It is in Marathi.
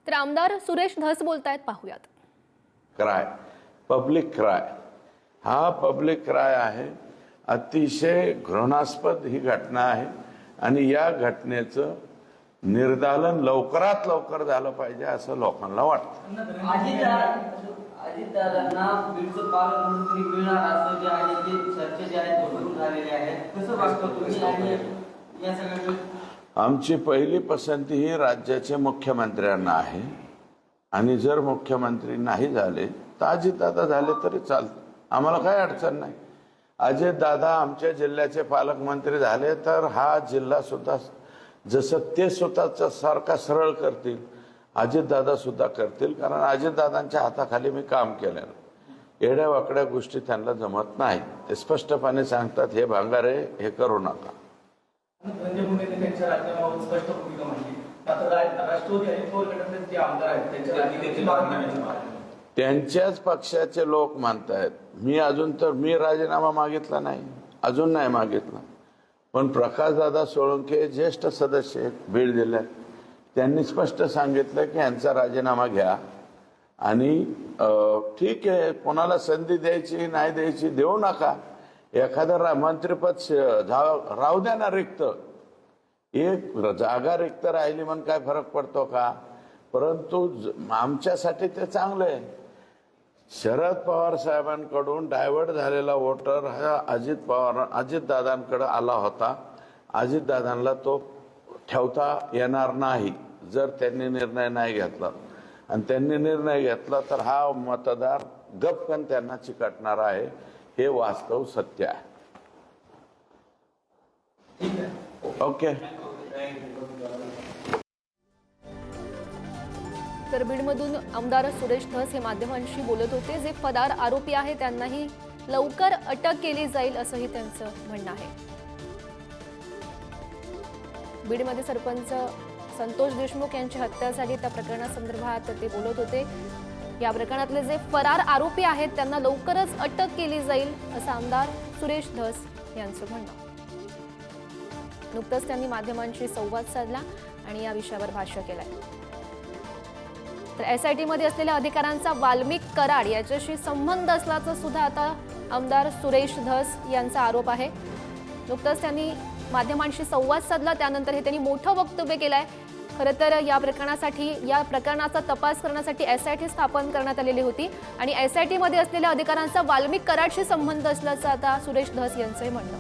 तर आमदार सुरेश धस बोलतायत, पाहूयात. क्राय, पब्लिक क्राय, हा पब्लिक क्राय आहे. अतिशय घृणास्पद ही घटना आहे आणि या घटनेचं निर्दालन लवकरात लवकर झालं पाहिजे असं लोकांना वाटतं. अजितदादांना बीडचं पालकमंत्री मिळणार असं जे आहे ते चर्चा जे आहेत भरपूर झालेले आहेत. कसं वाटतं तुम्ही आणि या सगळ्या? आमची पहिली पसंती ही राज्याचे मुख्यमंत्र्यांना आहे आणि जर मुख्यमंत्री नाही झाले तर अजितदादा झाले तरी चालतं, आम्हाला काही अडचण नाही. अजितदादा आमच्या जिल्ह्याचे पालकमंत्री झाले तर हा जिल्हा सुद्धा जसं ते स्वतःचा सारखा सरळ करतील अजितदादा सुद्धा करतील, कारण अजितदादांच्या हाताखाली मी काम केलं. एड्या वाकड्या गोष्टी त्यांना जमत नाही, ते स्पष्टपणे सांगतात, हे भांगारे हे करू नका. त्यांच्याच पक्षाचे लोक म्हणतायत. मी राजीनामा मागितला नाही, अजून नाही मागितला, पण प्रकाशदादा सोळंके ज्येष्ठ सदस्य आहेत बीड जिल्ह्यात, त्यांनी स्पष्ट सांगितलं की यांचा राजीनामा घ्या आणि ठीक आहे, कोणाला संधी द्यायची नाही द्यायची देऊ नका, एखादं मंत्रिपद राहू द्या ना रिक्त, एक जागा रिक्त राहिली म्हणून काय फरक पडतो का? परंतु आमच्यासाठी ते चांगलं आहे. शरद पवार साहेबांकडून डायव्हर्ट झालेला वोटर हा अजितदादांकडे आला होता. अजितदादांना तो ठेवता येणार नाही जर त्यांनी निर्णय नाही घेतला, आणि त्यांनी निर्णय घेतला तर हा मतदार गपकन त्यांना चिकटणार आहे, हे वास्तव सत्य आहे. ओके. तर बीडमधून आमदार सुरेश धस हे माध्यमांशी बोलत होते. जे फरार आरोपी आहे त्यांनाही लवकर अटक केली जाईल असंही त्यांचं म्हणणं आहे. बीडमध्ये सरपंच संतोष देशमुख यांची हत्या झाली त्या प्रकरणासंदर्भात ते बोलत होते. या प्रकरणातले जे फरार आरोपी आहेत त्यांना लवकरच अटक केली जाईल असं आमदार सुरेश धस यांचं म्हणणं. नुकतंच त्यांनी माध्यमांशी संवाद साधला आणि या विषयावर भाष्य केलंय. तर SIT मध्ये असलेल्या अधिकाऱ्यांचा वाल्मिक कराड याच्याशी संबंध असल्याचं सुद्धा आता आमदार सुरेश धस यांचा आरोप आहे. नुकतंच त्यांनी माध्यमांशी संवाद साधला, त्यानंतर हे त्यांनी मोठं वक्तव्य केलंय. खरं तर या प्रकरणाचा तपास करण्यासाठी SIT स्थापन करण्यात आलेली होती आणि SIT मध्ये असलेल्या अधिकाऱ्यांचा वाल्मिक कराडशी संबंध असल्याचं आता सुरेश धस यांचंही म्हणणं.